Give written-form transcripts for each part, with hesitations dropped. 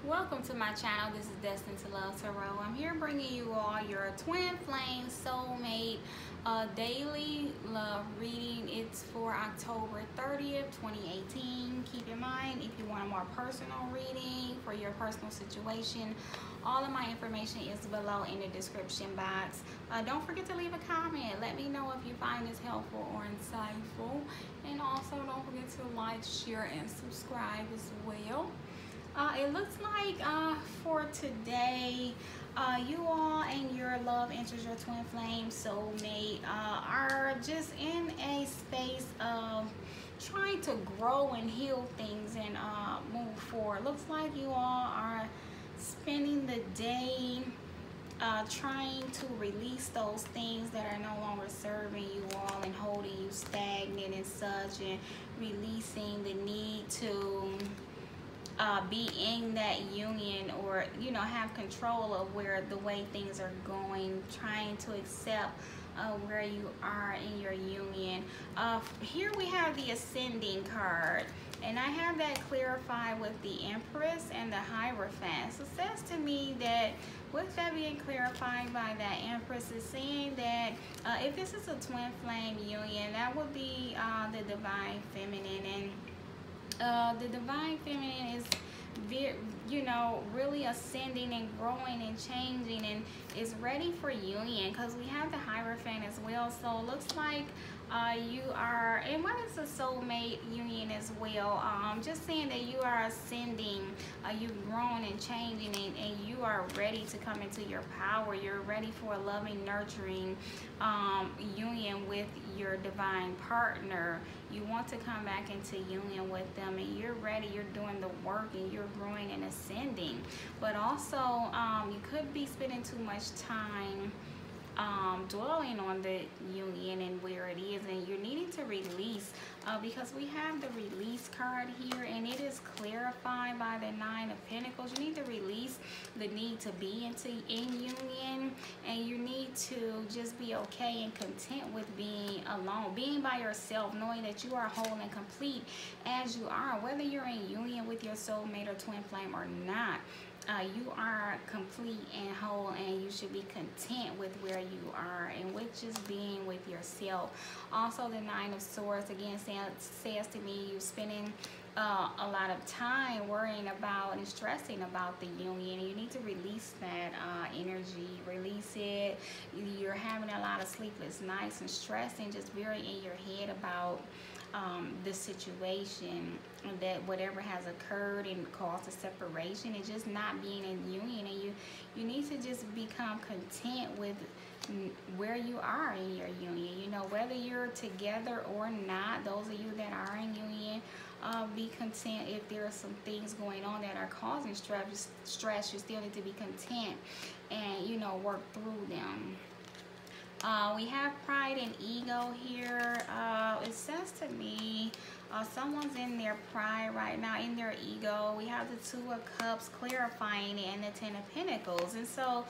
Welcome to my channel. This is Destined to Love Tarot. I'm here bringing you all your twin flame soulmate daily love reading. It's for October 30th, 2018. Keep in mind, if you want a more personal reading for your personal situation, all of my information is below in the description box. Don't forget to leave a comment. Let me know if you find this helpful or insightful. And also don't forget to like, share, and subscribe as well. It looks like for today, you all and your love interest, your twin flame soulmate, are just in a space of trying to grow and heal things and move forward. Looks like you all are spending the day trying to release those things that are no longer serving you all and holding you stagnant and such, and releasing the need to be in that union, or have control of the way things are going, trying to accept where you are in your union. Here we have the ascending card, and I have that clarified with the Empress and the Hierophant. So it says to me that with that being clarified by that Empress, is saying that if this is a twin flame union, that would be the divine feminine. And the divine feminine is really ascending and growing and changing and is ready for union, because we have the Hierophant as well. So it looks like you are, and what is a soulmate union as well? Just saying that you are ascending, you've grown and changing, and you are ready to come into your power. You're ready for a loving, nurturing union with your divine partner. You want to come back into union with them, and you're ready. You're doing the work, and you're growing and ascending. But also, you could be spending too much time dwelling on the union and where it is, and you're needing to release, because we have the release card here, and it is clarified by the Nine of Pentacles. You need to release the need to be in union, and you need to just be okay and content with being alone, being by yourself, knowing that you are whole and complete as you are, whether you're in union with your soulmate or twin flame or not. You are complete and whole, and you should be content with where you are and with just being with yourself. Also, the Nine of Swords again says to me, you're spending a lot of time worrying about and stressing about the union. You need to release that energy, release it. You're having a lot of sleepless nights and stress, and just very in your head about the situation, that whatever has occurred and caused a separation, and just not being in union. And you need to just become content with where you are in your union, whether you're together or not. Those of you that are in union, be content. If there are some things going on that are causing stress, you still need to be content and work through them. We have pride and ego here. It says to me someone's in their pride right now, in their ego. We have the Two of Cups clarifying it, and the Ten of Pentacles. And so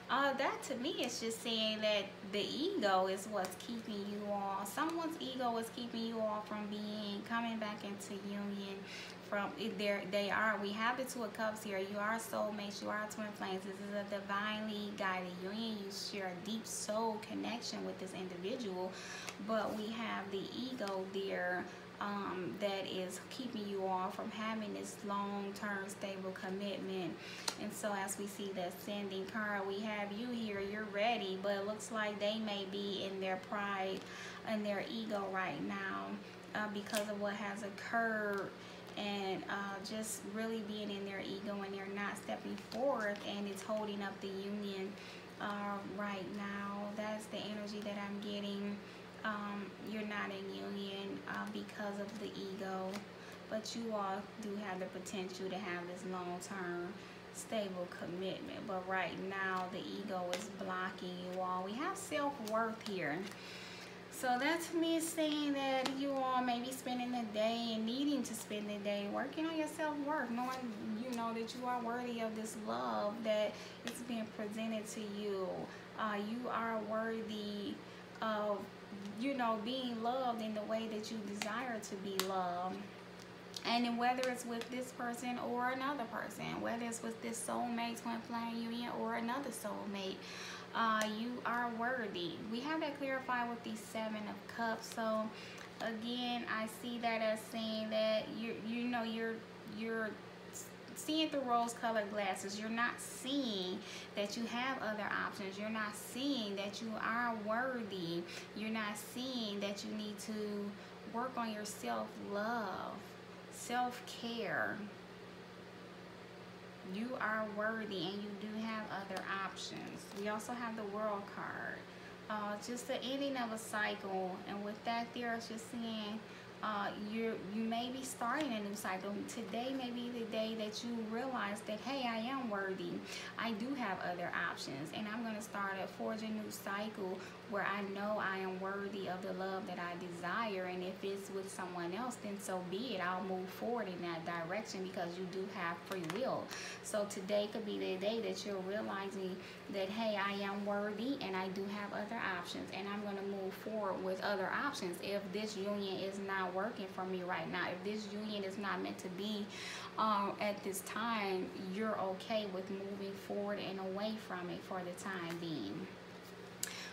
that to me is just saying that the ego is what's keeping you all. Someone's ego is keeping you all from coming back into union. We have the Two of Cups here. You are soulmates, you are twin flames. This is a divinely guided union. You share a deep soul connection with this individual, but we have the ego there that is keeping you all from having this long-term stable commitment. And so as we see the ascending card, we have you here. You're ready, but it looks like they may be in their pride and their ego right now because of what has occurred, and just really being in their ego, and they're not stepping forward, and it's holding up the union right now. That's the energy that I'm getting. You're not in union because of the ego, but you all do have the potential to have this long-term stable commitment. But right now the ego is blocking you all. We have self-worth here. So that to me is saying that you all may be spending the day and needing to spend the day working on your self-worth, knowing that you are worthy of this love that is being presented to you. You are worthy of being loved in the way that you desire to be loved. And then whether it's with this person or another person, whether it's with this soulmate, twin flame union, or another soulmate, you are worthy. We have that clarified with the 7 of Cups. So again, I see that as saying that you're seeing through rose-colored glasses. You're not seeing that you have other options. You're not seeing that you are worthy. You're not seeing that you need to work on your self-love, self-care. You are worthy and you do have other options. We also have the World card. Just the ending of a cycle. And with that there, it's just saying you may be starting a new cycle. Today may be the day that you realize that, hey, I am worthy. I do have other options, and I'm going to start a forge a new cycle where I know I am worthy of the love that I desire. And if it's with someone else, then so be it. I'll move forward in that direction because you do have free will. So today could be the day that you're realizing that, hey, I am worthy and I do have other options, and I'm going to move forward with other options. If this union is not working for me right now, if this union is not meant to be at this time, you're okay with moving forward and away from it for the time being.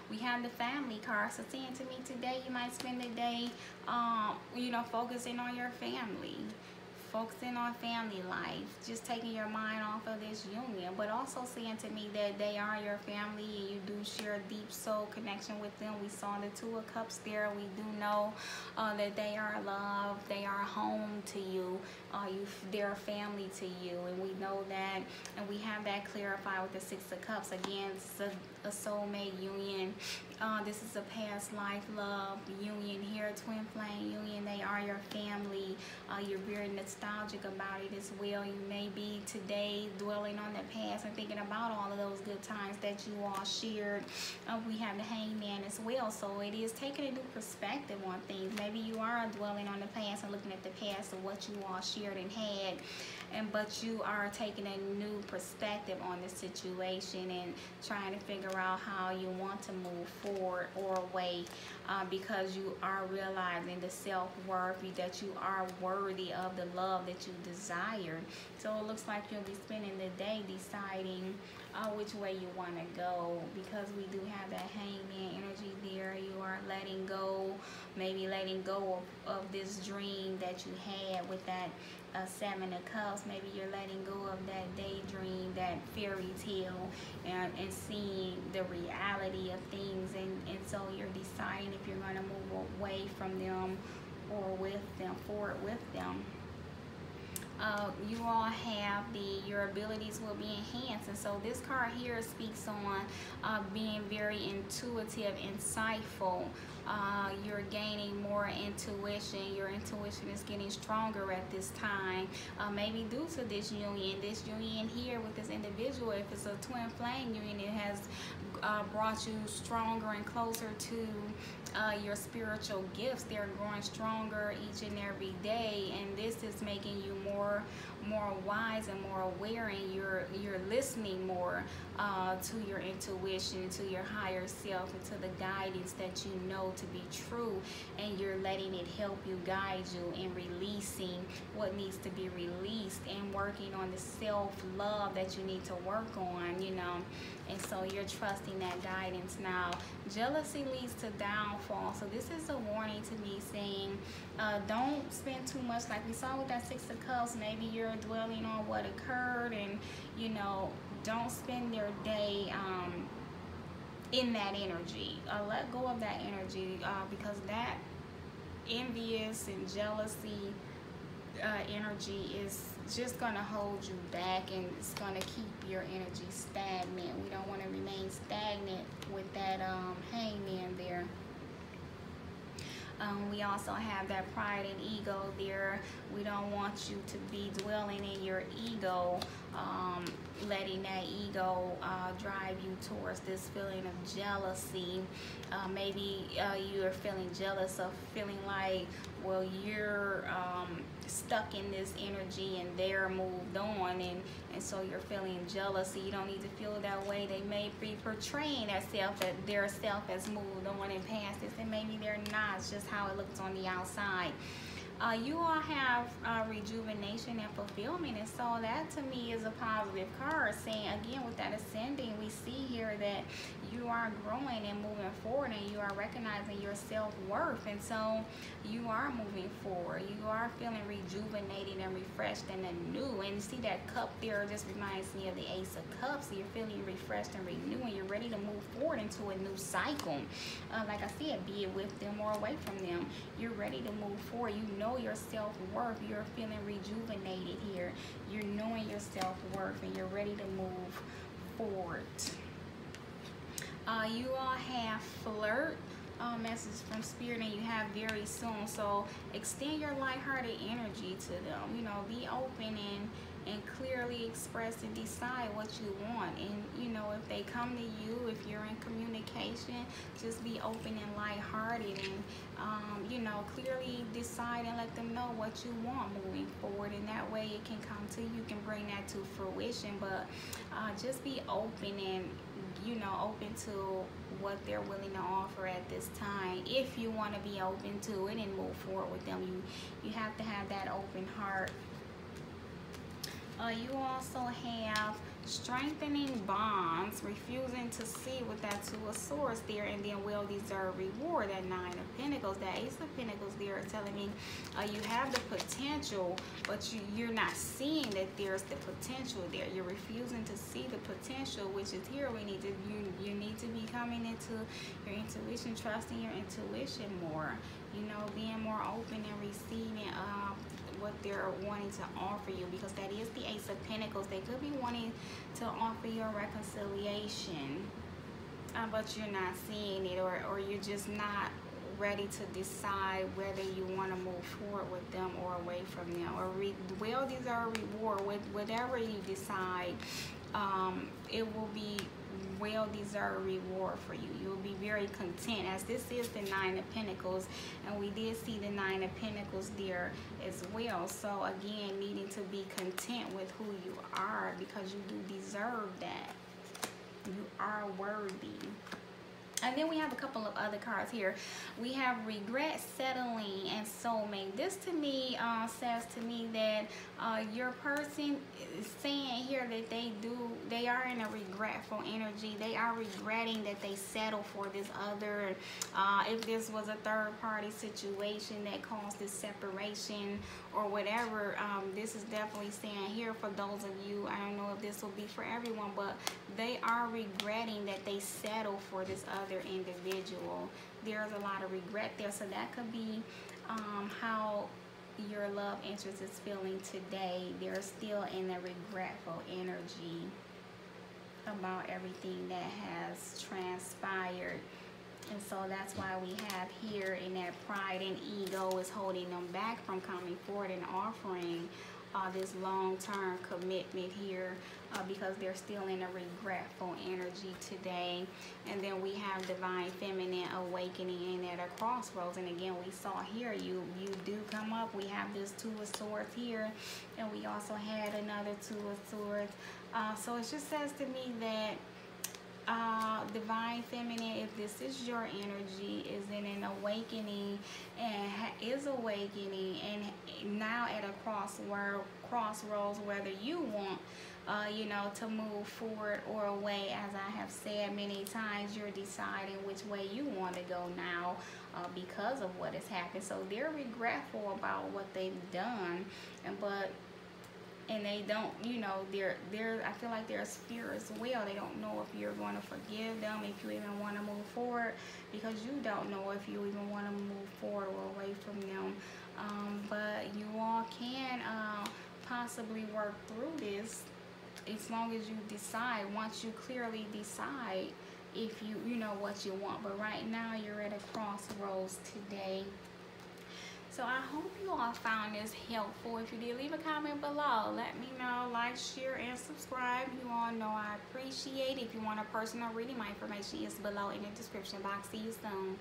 We have the family card. So saying to me today, you might spend the day, focusing on your family. Focusing on family life, just taking your mind off of this union, but also saying to me that they are your family and you do share a deep soul connection with them. We saw the 2 of Cups there. We do know that they are love, they are home to you, they're family to you, and we know that, and we have that clarified with the 6 of Cups. Again, it's a soulmate union. This is a past life love union here, twin flame union. They are your family. You're very nostalgic about it as well. You may be today dwelling on the past and thinking about all of those good times that you all shared. We have the Hangman as well, so it is taking a new perspective on things. Maybe you are dwelling on the past and looking at the past of what you all shared and had, but you are taking a new perspective on the situation and trying to figure out how you want to move forward or away, because you are realizing the self-worth, that you are worthy of the love that you desire. So it looks like you'll be spending the day deciding which way you want to go, because we do have that Hangman energy there. You are letting go, maybe letting go of this dream that you had with that 7 of Cups. Maybe you're letting go of that daydream, that fairy tale, and seeing the reality of things, and so you're deciding if you're going to move away from them or with them, forward with them. You all have your abilities will be enhanced, and so this card here speaks on being very intuitive, insightful. You're gaining more intuition. Your intuition is getting stronger at this time, maybe due to this union here with this individual. If it's a twin flame union, it has brought you stronger and closer to your spiritual gifts. They're growing stronger each and every day, and this is making you more wise and more aware, and you're listening more to your intuition, to your higher self, and to the guidance that you know to be true, and you're letting it help you, guide you in releasing what needs to be released and working on the self-love that you need to work on, and so you're trusting that guidance now. Jealousy leads to downfall, so this is a warning to me saying don't spend too much, like we saw with that 6 of Cups. Maybe you're dwelling on what occurred, and don't spend your day in that energy. Let go of that energy, because that envious and jealousy energy is just going to hold you back, and it's going to keep your energy stagnant. We don't want to remain stagnant with that Hangman there. We also have that pride and ego there. We don't want you to be dwelling in your ego, letting that ego drive you towards this feeling of jealousy. Maybe you're feeling jealous of feeling like, well, you're stuck in this energy and they're moved on, and so you're feeling jealousy. You don't need to feel that way. They may be portraying their self as moved on and past this, and maybe they're not. It's just how it looks on the outside. You all have rejuvenation and fulfillment, and so that to me is a positive card, saying again with that ascending, we see here that you are growing and moving forward, and you are recognizing your self-worth, and so you are moving forward. You are feeling rejuvenated and refreshed and anew. And you see that cup there just reminds me of the Ace of Cups. So you're feeling refreshed and renewed, and you're ready to move forward into a new cycle. Like I said, be it with them or away from them, you're ready to move forward. You know your self-worth. You're feeling rejuvenated here. You're knowing your self-worth, and you're ready to move forward. You all have flirt message from Spirit, and you have very soon. So extend your lighthearted energy to them. You know, be open and clearly express and decide what you want. And you know, if they come to you, if you're in communication, just be open and lighthearted, and you know, clearly decide and let them know what you want moving forward, and that way it can come to you. You can bring that to fruition. But just be open and, you know, open to what they're willing to offer at this time. If you want to be open to it and move forward with them, you have to have that open heart. You also have strengthening bonds, refusing to see with that Two of Swords there, and then well-deserved reward, that Nine of Pentacles. That Ace of Pentacles there is telling me you have the potential, but you're not seeing that there's the potential there. You're refusing to see the potential, which is here. You need to be coming into your intuition, trusting your intuition more, you know, being more open and receiving what they're wanting to offer you, because that is the Ace of Pentacles. They could be wanting to offer you a reconciliation, but you're not seeing it, or you're just not ready to decide whether you want to move forward with them or away from them, or well-deserved reward. With whatever you decide, it will be well-deserved reward for you. You'll be very content, as this is the Nine of Pentacles, and we did see the Nine of Pentacles there as well. So again, needing to be content with who you are, because you do deserve that. You are worthy. And then we have a couple of other cards here. We have regret, settling, and soulmate. This to me says to me that your person is saying here that they are in a regretful energy. They are regretting that they settled for this other. If this was a third party situation that caused this separation or whatever, this is definitely saying here for those of you, I don't know if this will be for everyone, but they are regretting that they settled for this other individual. There's a lot of regret there, so that could be how your love interest is feeling today. They're still in a regretful energy about everything that has transpired, and so that's why we have here in that pride and ego is holding them back from coming forward and offering this long-term commitment here, because they're still in a regretful energy today. And then we have divine feminine awakening and at a crossroads. And again, we saw here you do come up. We have this Two of Swords here, and we also had another Two of Swords. So it just says to me that divine feminine, if this is your energy, is in an awakening and is awakening, and now at a crossroads, whether you want you know, to move forward or away. As I have said many times, you're deciding which way you want to go now because of what has happened. So they're regretful about what they've done, and they don't, you know, I feel like there's fear as well. They don't know if you're going to forgive them, if you even want to move forward, because you don't know if you even want to move forward or away from them. But you all can possibly work through this as long as you decide, once you clearly decide if you know what you want. But right now you're at a crossroads today. So I hope you all found this helpful. If you did, leave a comment below. Let me know. Like, share, and subscribe. You all know I appreciate it. If you want a personal reading, my information is below in the description box. See you soon.